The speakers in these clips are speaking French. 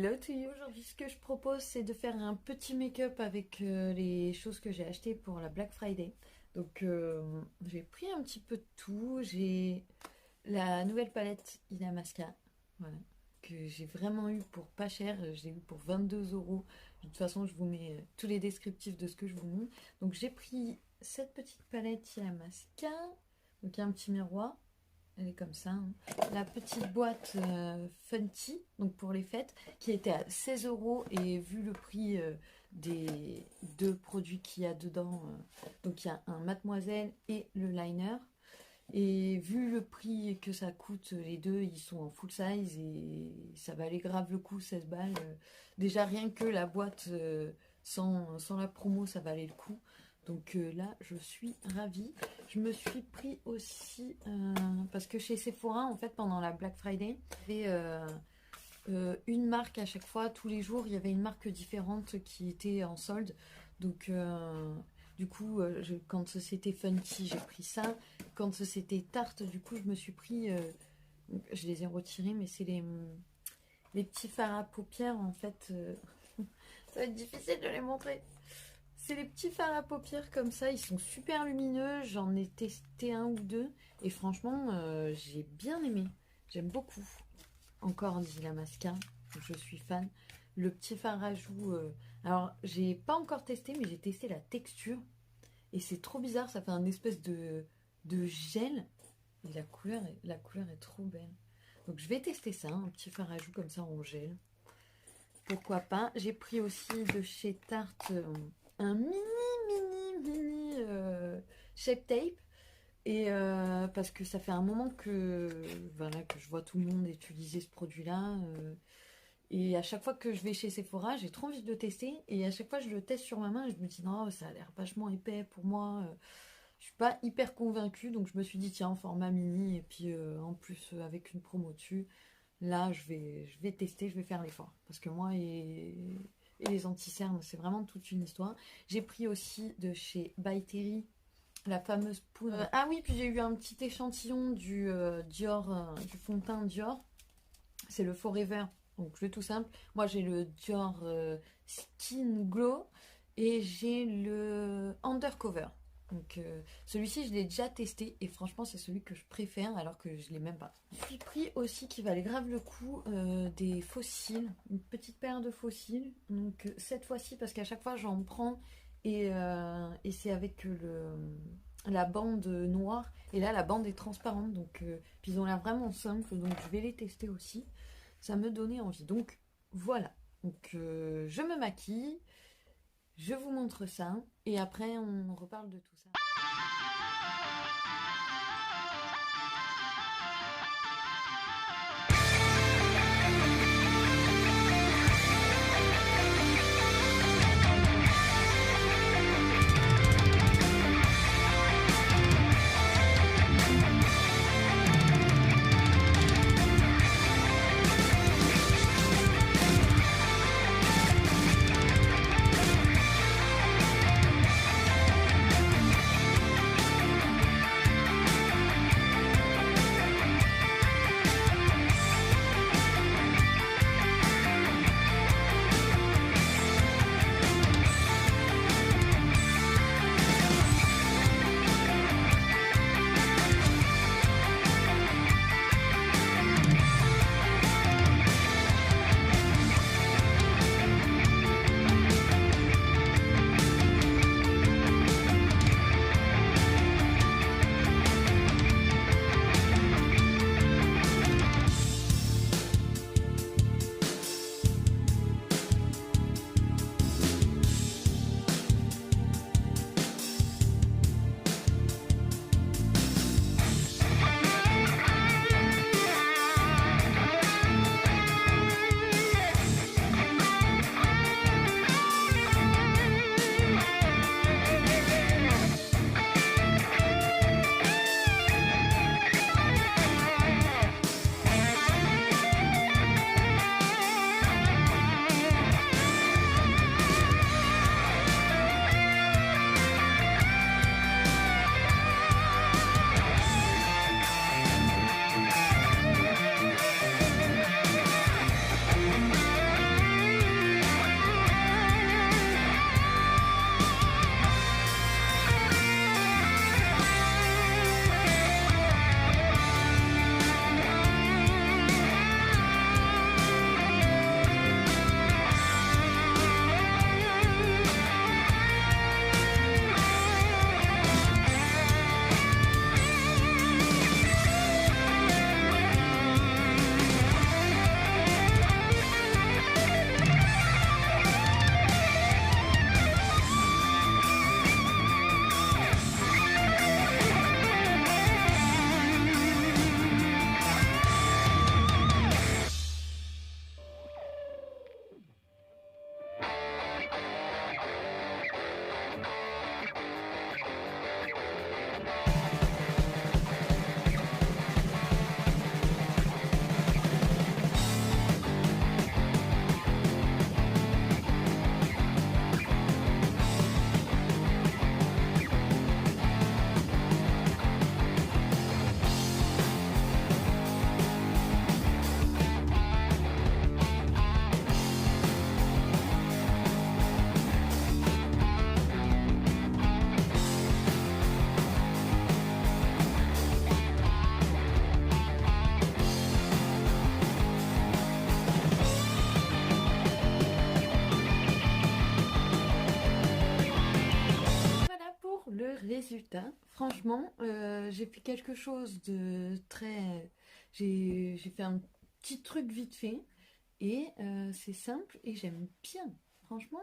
Hello to you. Aujourd'hui, ce que je propose, c'est de faire un petit make-up avec les choses que j'ai achetées pour la Black Friday. Donc, j'ai pris un petit peu de tout. J'ai la nouvelle palette Illamasqua, voilà, que j'ai vraiment eu pour pas cher. J'ai eu pour 22 €. De toute façon, je vous mets tous les descriptifs de ce que je vous montre. Donc, j'ai pris cette petite palette Illamasqua. Donc, il y a un petit miroir. Elle est comme ça, hein. La petite boîte Fenty, donc pour les fêtes, qui était à 16 € et vu le prix des deux produits qu'il y a dedans, donc il y a un Mademoiselle et le liner. Et vu le prix que ça coûte, les deux, ils sont en full size et ça valait grave le coup, 16 balles. Déjà rien que la boîte sans la promo, ça valait le coup. Donc là, je suis ravie. Je me suis pris aussi, parce que chez Sephora, en fait, pendant la Black Friday, il y avait une marque à chaque fois. Tous les jours, il y avait une marque différente qui était en solde. Donc, du coup, quand c'était Fenty, j'ai pris ça. Quand c'était Tarte, du coup, je me suis pris... je les ai retirés, mais c'est les petits fards à paupières, en fait. Ça va être difficile de les montrer. C'est les petits fards à paupières comme ça, ils sont super lumineux, j'en ai testé un ou deux et franchement j'ai bien aimé, j'aime beaucoup. Encore d'Illamasqua, je suis fan. Le petit fard à joues, alors j'ai pas encore testé mais j'ai testé la texture et c'est trop bizarre, ça fait un espèce de gel et la couleur est trop belle. Donc je vais tester ça, un petit fard à joues comme ça en gel. Pourquoi pas. J'ai pris aussi de chez Tarte un mini shape tape et parce que ça fait un moment que voilà que je vois tout le monde utiliser ce produit là et à chaque fois que je vais chez Sephora j'ai trop envie de le tester et à chaque fois je le teste sur ma main et je me dis non ça a l'air vachement épais pour moi, je suis pas hyper convaincue donc je me suis dit tiens en format mini et puis en plus avec une promo dessus là je vais tester, je vais faire l'effort parce que moi et les anti-cernes, c'est vraiment toute une histoire. J'ai pris aussi de chez By Terry la fameuse poudre. Ah oui, puis j'ai eu un petit échantillon du Dior, du fond de teint Dior. C'est le Forever, donc le tout simple. Moi j'ai le Dior Skin Glow et j'ai le Undercover. Donc celui-ci je l'ai déjà testé et franchement c'est celui que je préfère alors que je l'ai même pas. Je suis pris aussi qui valait grave le coup des faux cils, une petite paire de faux cils. Donc cette fois-ci parce qu'à chaque fois j'en prends et c'est avec la bande noire et là la bande est transparente donc puis ils ont l'air vraiment simples donc je vais les tester aussi. Ça me donnait envie donc voilà. Donc je me maquille. Je vous montre ça et après on reparle de tout ça. résultat. Franchement, j'ai fait quelque chose de très... J'ai fait un petit truc vite fait. Et c'est simple et j'aime bien. Franchement,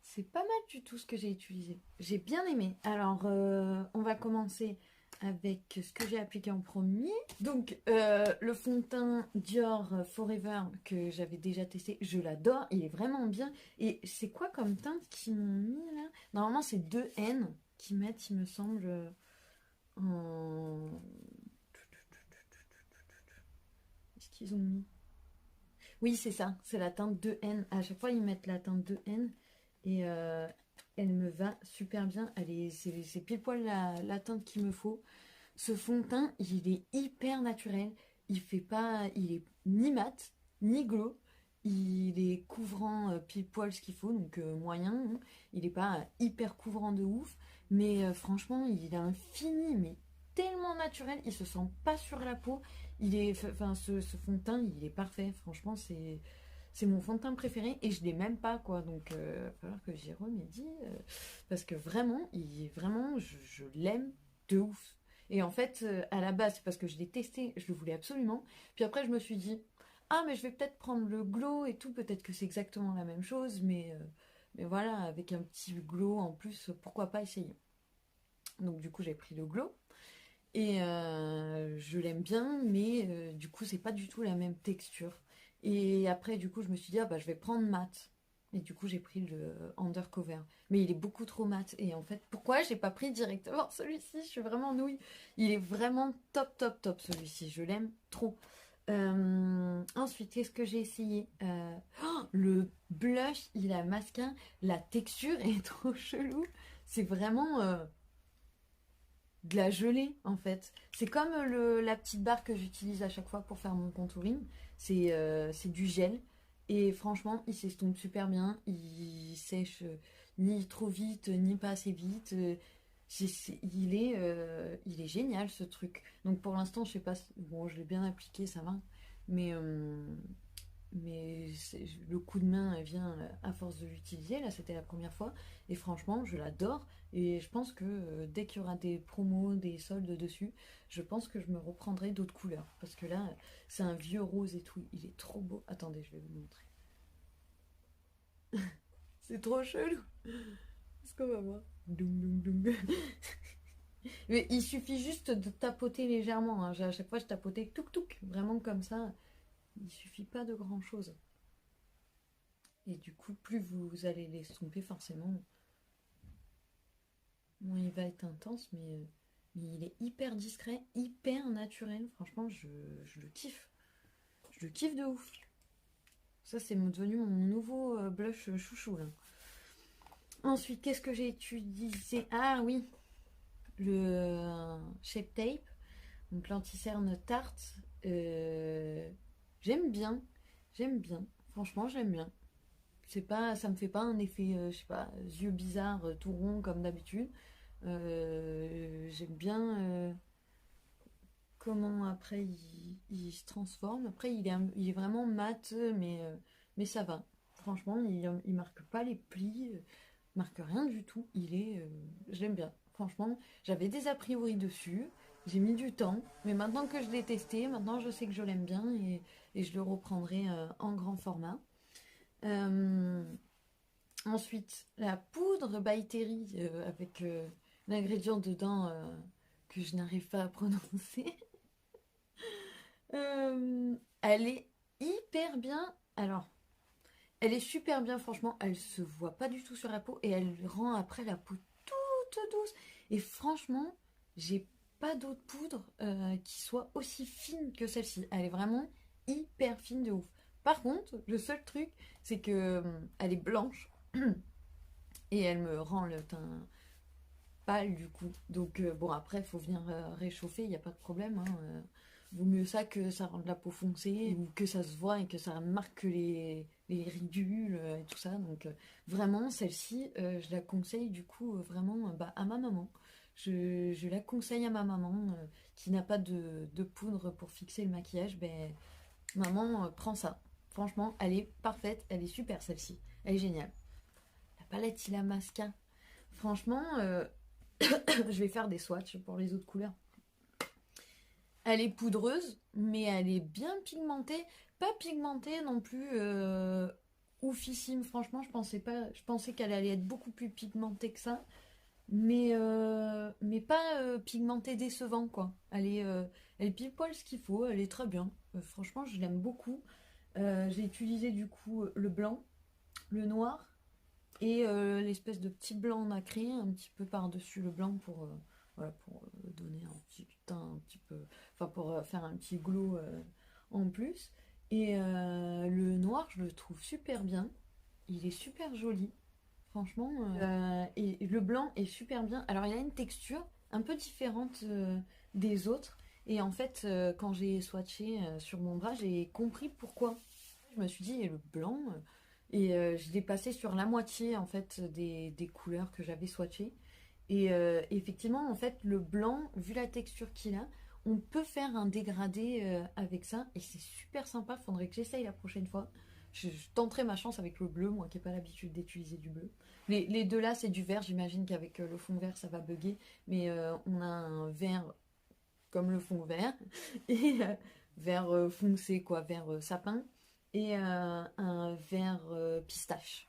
c'est pas mal du tout ce que j'ai utilisé. J'ai bien aimé. Alors, on va commencer avec ce que j'ai appliqué en premier. Donc, le fond de teint Dior Forever que j'avais déjà testé, je l'adore. Il est vraiment bien. Et c'est quoi comme teinte qu'ils m'ont mis là? Normalement, c'est 2N qui mettent, il me semble, en... Qu'est-ce qu'ils ont mis? Oui, c'est ça, c'est la teinte 2N. À chaque fois, ils mettent la teinte 2N et elle me va super bien. C'est pile poil la teinte qu'il me faut. Ce fond de teint, il est hyper naturel. Il est ni mat, ni glow. Il est couvrant pile poil ce qu'il faut, donc moyen, hein. Il n'est pas hyper couvrant de ouf, mais franchement, il a un fini, mais tellement naturel. Il se sent pas sur la peau. Enfin, ce fond de teint, il est parfait. Franchement, c'est mon fond de teint préféré et je l'ai même pas quoi. Donc, il va falloir que j'y remédie parce que vraiment, je l'aime de ouf. Et en fait, à la base, c'est parce que je l'ai testé, je le voulais absolument. Puis après, je me suis dit, ah, mais je vais peut-être prendre le glow et tout. Peut-être que c'est exactement la même chose, mais voilà, avec un petit glow en plus, pourquoi pas essayer. Donc, du coup, j'ai pris le glow. Et je l'aime bien, mais du coup, c'est pas du tout la même texture. Et après, du coup, je me suis dit, ah bah, je vais prendre mat. Et du coup, j'ai pris le undercover. Mais il est beaucoup trop mat. Et en fait, pourquoi j'ai pas pris directement celui-ci? Je suis vraiment nouille. Il est vraiment top, top, top, celui-ci. Je l'aime trop. Ensuite, qu'est-ce que j'ai essayé? Le blush, il a masquin. La texture est trop chelou. C'est vraiment... de la gelée en fait. C'est comme la petite barre que j'utilise à chaque fois pour faire mon contouring. C'est du gel. Et franchement, il s'estompe super bien. Il sèche ni trop vite, ni pas assez vite. Il est génial ce truc. Donc pour l'instant, je sais pas. Bon, je l'ai bien appliqué, ça va. Mais, le coup de main vient à force de l'utiliser. Là, c'était la première fois. Et franchement, je l'adore. Et je pense que dès qu'il y aura des promos, des soldes dessus, je pense que je me reprendrai d'autres couleurs. Parce que là, c'est un vieux rose et tout. Il est trop beau. Attendez, je vais vous montrer. C'est trop chelou. Est-ce qu'on va voir? Doum, doum, doum. Mais il suffit juste de tapoter légèrement, hein. À chaque fois, je tapotais touk touk. Vraiment comme ça. Il suffit pas de grand chose. Et du coup, plus vous allez l'estomper, forcément, moins il va être intense, mais il est hyper discret, hyper naturel. Franchement, je le kiffe. Je le kiffe de ouf. Ça, c'est devenu mon nouveau blush chouchou, là. Ensuite, qu'est-ce que j'ai utilisé? Ah oui, le Shape Tape. Donc l'anti-cerne Tarte. J'aime bien. J'aime bien. Franchement, j'aime bien. C'est pas, ça me fait pas un effet, je sais pas, yeux bizarres, tout rond comme d'habitude. J'aime bien comment après il se transforme. Après, il est vraiment mat, mais ça va. Franchement, il marque pas les plis, marque rien du tout. J'aime bien. Franchement, j'avais des a priori dessus. J'ai mis du temps, mais maintenant que je l'ai testé, maintenant je sais que je l'aime bien et je le reprendrai en grand format. Euh, Ensuite, la poudre by Terry avec l'ingrédient dedans que je n'arrive pas à prononcer. Elle est hyper bien. Alors, elle est super bien, franchement. Elle se voit pas du tout sur la peau et elle rend après la peau toute douce. Et franchement, j'ai pas d'autre poudre qui soit aussi fine que celle-ci. Elle est vraiment hyper fine de ouf. Par contre, le seul truc, c'est que elle est blanche et elle me rend le teint pâle du coup. Donc bon, après, il faut venir réchauffer, il n'y a pas de problème, hein. Vaut mieux ça que ça rende la peau foncée ou que ça se voit et que ça marque les ridules et tout ça. Donc vraiment, celle-ci, je la conseille du coup vraiment bah, à ma maman. Je la conseille à ma maman qui n'a pas de poudre pour fixer le maquillage. Ben, maman, prends ça. Franchement, elle est parfaite, elle est super celle-ci. Elle est géniale. La palette Illamasqua. Franchement, Je vais faire des swatchs pour les autres couleurs. Elle est poudreuse, mais elle est bien pigmentée. Pas pigmentée non plus oufissime. Franchement, je pensais qu'elle allait être beaucoup plus pigmentée que ça. Mais pas pigmentée décevant, quoi. Elle est pile poil ce qu'il faut. Elle est très bien. Franchement, je l'aime beaucoup. J'ai utilisé du coup le blanc, le noir et l'espèce de petit blanc nacré un petit peu par-dessus le blanc pour, voilà, pour donner un petit teint un petit peu, enfin pour faire un petit glow en plus. Et le noir, je le trouve super bien. Il est super joli, franchement. Et le blanc est super bien. Alors il a une texture un peu différente des autres. Et en fait, quand j'ai swatché sur mon bras, j'ai compris pourquoi. Je me suis dit, et le blanc, je l'ai passé sur la moitié en fait des couleurs que j'avais swatchées. Et effectivement, en fait, le blanc, vu la texture qu'il a, on peut faire un dégradé avec ça. Et c'est super sympa, faudrait que j'essaye la prochaine fois. Je tenterai ma chance avec le bleu, moi qui n'ai pas l'habitude d'utiliser du bleu. Les deux là, c'est du vert, j'imagine qu'avec le fond vert, ça va bugger. Mais on a un vert comme le fond vert, et vert foncé, quoi, vert sapin, et un vert pistache.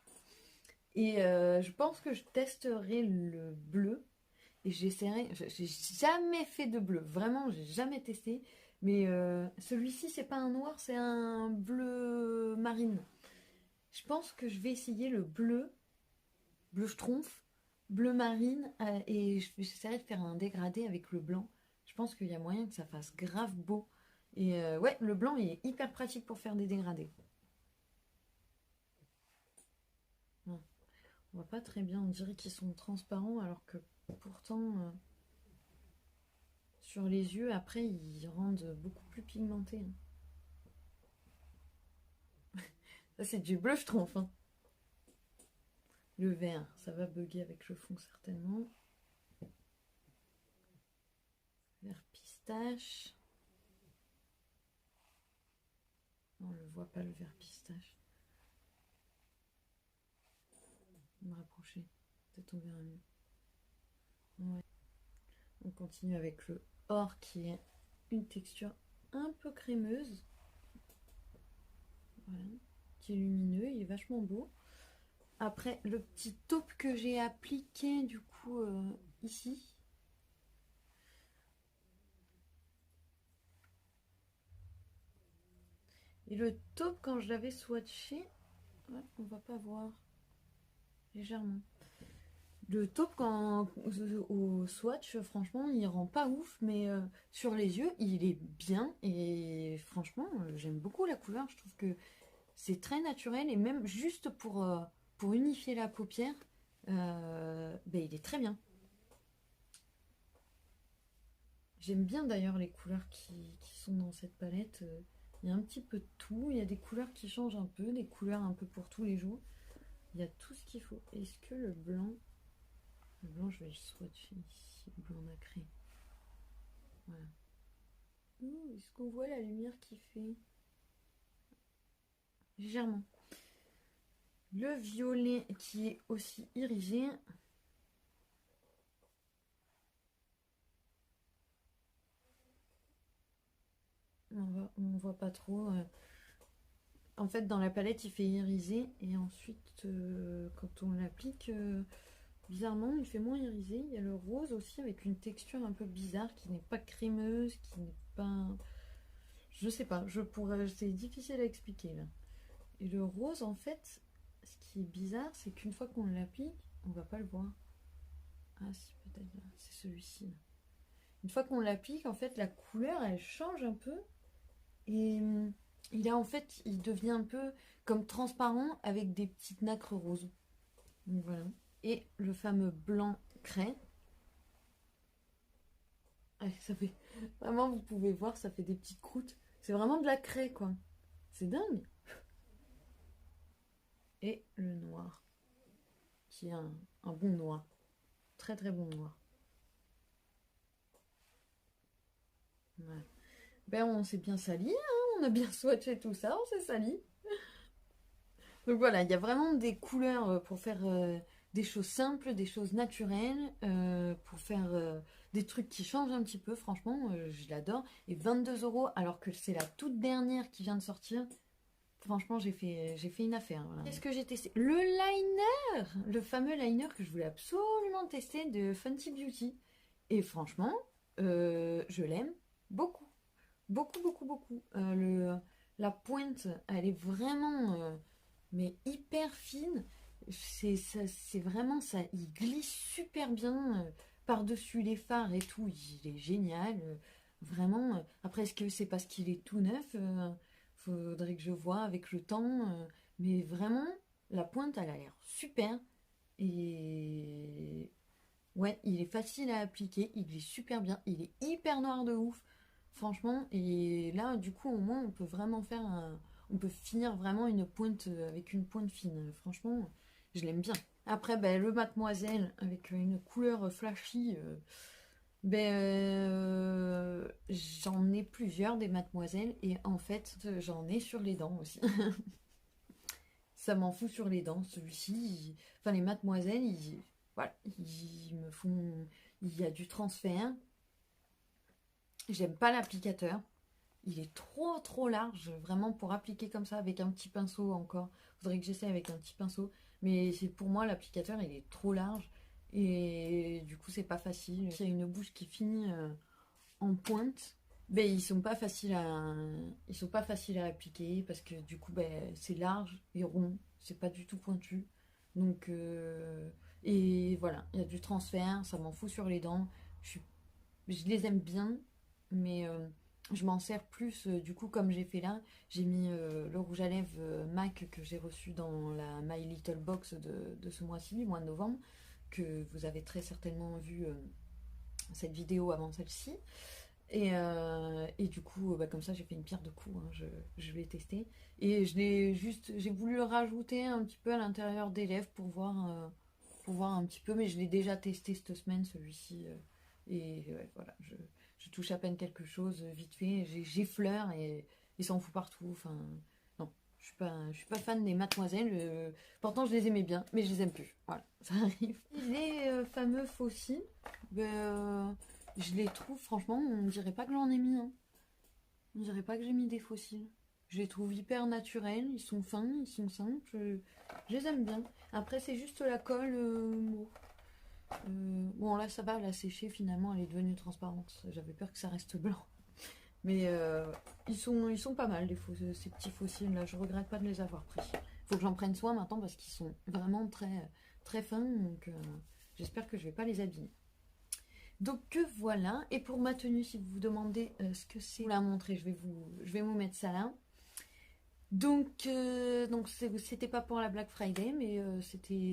Et je pense que je testerai le bleu et j'essaierai. J'ai jamais fait de bleu, vraiment, j'ai jamais testé. Mais celui-ci, c'est pas un noir, c'est un bleu marine. Je pense que je vais essayer le bleu, bleu schtroumpf, bleu marine, et j'essaierai de faire un dégradé avec le blanc. Je pense qu'il y a moyen que ça fasse grave beau. Et ouais, le blanc est hyper pratique pour faire des dégradés. Ouais. On voit pas très bien, on dirait qu'ils sont transparents alors que pourtant sur les yeux après ils rendent beaucoup plus pigmentés. Ça c'est du bleu schtroumpf. Hein. Le vert, ça va bugger avec le fond certainement. Vert pistache. Non, on le voit pas le vert pistache. Je vais me rapprocher. Peut-être on verra mieux. Ouais. On continue avec le or qui est une texture un peu crémeuse. Voilà. Qui est lumineux, il est vachement beau. Après, le petit taupe que j'ai appliqué du coup ici. Et le taupe, quand je l'avais swatché, ouais, on va pas voir légèrement. Le taupe, quand au swatch, franchement, il rend pas ouf, mais sur les yeux, il est bien. Et franchement, j'aime beaucoup la couleur. Je trouve que c'est très naturel et même juste pour unifier la paupière, ben, il est très bien. J'aime bien d'ailleurs les couleurs qui sont dans cette palette. Il y a un petit peu de tout. Il y a des couleurs qui changent un peu, des couleurs un peu pour tous les jours. Il y a tout ce qu'il faut. Est-ce que le blanc... Le blanc, je vais le swatcher ici. Le blanc nacré. Voilà. Est-ce qu'on voit la lumière qui fait légèrement. Le violet qui est aussi irisé. On voit pas trop. En fait, dans la palette, il fait irisé. Et ensuite, quand on l'applique, bizarrement, il fait moins irisé. Il y a le rose aussi avec une texture un peu bizarre qui n'est pas crémeuse, qui n'est pas... Je sais pas, c'est difficile à expliquer là. Et le rose, en fait, ce qui est bizarre, c'est qu'une fois qu'on l'applique, on va pas le voir. Ah si, peut-être là, c'est celui-ci. Là. Une fois qu'on l'applique, en fait, la couleur, elle change un peu. Et il devient un peu comme transparent avec des petites nacres roses. Donc voilà. Et le fameux blanc craie. Ah, ça fait... Vraiment, vous pouvez voir, ça fait des petites croûtes. C'est vraiment de la craie, quoi. C'est dingue. Et le noir, qui est un bon noir. Très très bon noir. Ouais. Ben, on s'est bien sali, hein, on a bien swatché tout ça, on s'est sali. Donc voilà, il y a vraiment des couleurs pour faire des choses simples, des choses naturelles, pour faire des trucs qui changent un petit peu. Franchement, je l'adore. Et 22 € alors que c'est la toute dernière qui vient de sortir. Franchement, j'ai fait une affaire. Voilà. Qu'est-ce que j'ai testé? Le liner, le fameux liner que je voulais absolument tester de Fenty Beauty. Et franchement, je l'aime beaucoup. Beaucoup, beaucoup, beaucoup. La pointe, elle est vraiment mais hyper fine. C'est vraiment ça. Il glisse super bien par-dessus les fards et tout. Il est génial. Vraiment. Après, est-ce que c'est parce qu'il est tout neuf? Faudrait que je vois avec le temps. Mais vraiment, la pointe, elle a l'air super. Et ouais, il est facile à appliquer. Il glisse super bien. Il est hyper noir de ouf. Franchement. Et là, du coup, au moins, on peut vraiment faire on peut finir vraiment une pointe avec une pointe fine. Franchement, je l'aime bien. Après, ben, le Mademoiselle avec une couleur flashy. J'en ai plusieurs des Mademoiselles et en fait j'en ai sur les dents aussi. Ça m'en fout sur les dents. Celui-ci, enfin les Mademoiselles, voilà, ils me font, il y a du transfert. J'aime pas l'applicateur. Il est trop large, vraiment pour appliquer comme ça avec un petit pinceau encore. Faudrait que j'essaie avec un petit pinceau. Mais c'est pour moi l'applicateur il est trop large. Et du coup c'est pas facile. Il y a une bouche qui finit en pointe. Ben, ils sont pas faciles à appliquer parce que du coup ben, c'est large et rond. C'est pas du tout pointu. Donc et voilà, il y a du transfert, ça m'en fout sur les dents. Je les aime bien, mais je m'en sers plus, du coup, comme j'ai fait là, j'ai mis le rouge à lèvres MAC que j'ai reçu dans la My Little Box de ce mois-ci, du mois de novembre, que vous avez très certainement vu cette vidéo avant celle-ci. Et du coup, bah, comme ça, j'ai fait une pierre de coups, hein, je l'ai testé. Et j'ai voulu le rajouter un petit peu à l'intérieur des lèvres pour voir un petit peu, mais je l'ai déjà testé cette semaine, celui-ci. Et ouais, voilà, je touche à peine quelque chose vite fait, j'effleure et il s'en fout partout. Enfin, non, je suis pas fan des Mademoiselles. Pourtant, je les aimais bien, mais je les aime plus. Voilà, ça arrive. Les fameux faux cils, je les trouve, franchement, on dirait pas que j'en ai mis. Hein. On dirait pas que j'ai mis des faux cils. Je les trouve hyper naturels, ils sont fins, ils sont simples. Je les aime bien. Après, c'est juste la colle. Bon là ça va, elle a séché finalement, elle est devenue transparente. J'avais peur que ça reste blanc. Mais ils sont pas mal ces petits fossiles là, je regrette pas de les avoir pris. Faut que j'en prenne soin maintenant parce qu'ils sont vraiment très fins, donc j'espère que je vais pas les abîmer. Donc voilà, et pour ma tenue, si vous vous demandez ce que c'est, vous la montrer, je vais vous mettre ça là. Donc c'était pas pour la Black Friday, mais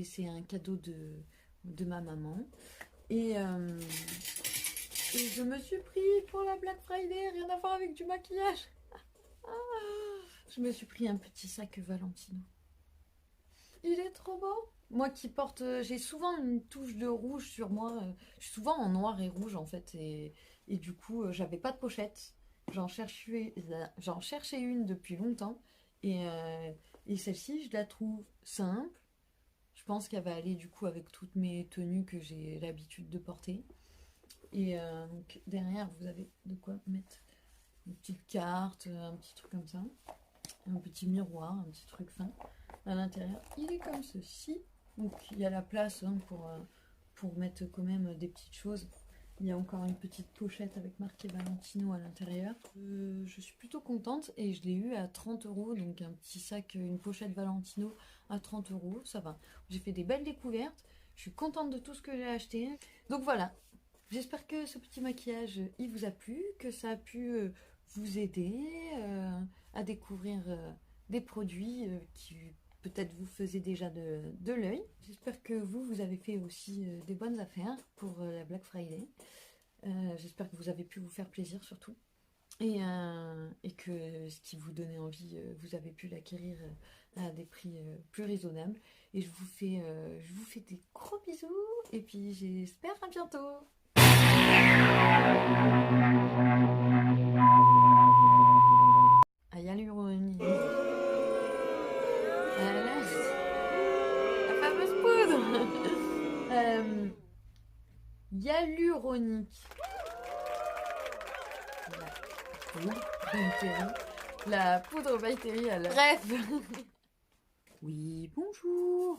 c'est un cadeau de ma maman. Et je me suis pris pour la Black Friday, rien à voir avec du maquillage. Je me suis pris un petit sac Valentino. Il est trop beau. Moi qui porte, j'ai souvent une touche de rouge sur moi. Je suis souvent en noir et rouge en fait. Et du coup, j'avais pas de pochette. J'en cherchais une depuis longtemps. Et celle-ci, je la trouve simple. Je pense qu'elle va aller du coup avec toutes mes tenues que j'ai l'habitude de porter. Et donc derrière, vous avez de quoi mettre une petite carte, un petit truc comme ça. Un petit miroir, un petit truc fin. À l'intérieur, il est comme ceci. Donc il y a la place hein, pour mettre quand même des petites choses. Il y a encore une petite pochette avec marqué Valentino à l'intérieur. Je suis plutôt contente et je l'ai eu à 30 €. Donc un petit sac, une pochette Valentino à 30 €. Ça va. J'ai fait des belles découvertes. Je suis contente de tout ce que j'ai acheté. Donc voilà. J'espère que ce petit maquillage, il vous a plu. Que ça a pu vous aider à découvrir des produits qui peut-être vous faisaient déjà de l'œil. J'espère que vous avez fait aussi des bonnes affaires pour la Black Friday. J'espère que vous avez pu vous faire plaisir surtout. Et que ce qui vous donnait envie, vous avez pu l'acquérir à des prix plus raisonnables. Et je vous fais des gros bisous. Et puis j'espère à bientôt. Ah, il y a l'ironie. La fameuse poudre. Véronique. La poudre by Terry. La poudre by Terry à la... Bref. Oui, bonjour.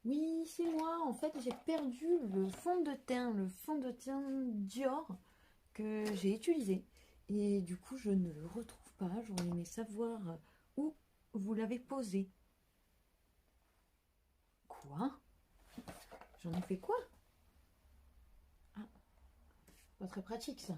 Oui, c'est moi. En fait, j'ai perdu le fond de teint Dior que j'ai utilisé. Et du coup, je ne le retrouve pas. J'aurais aimé savoir où vous l'avez posé. Quoi? J'en ai fait quoi? Ah, pas très pratique ça.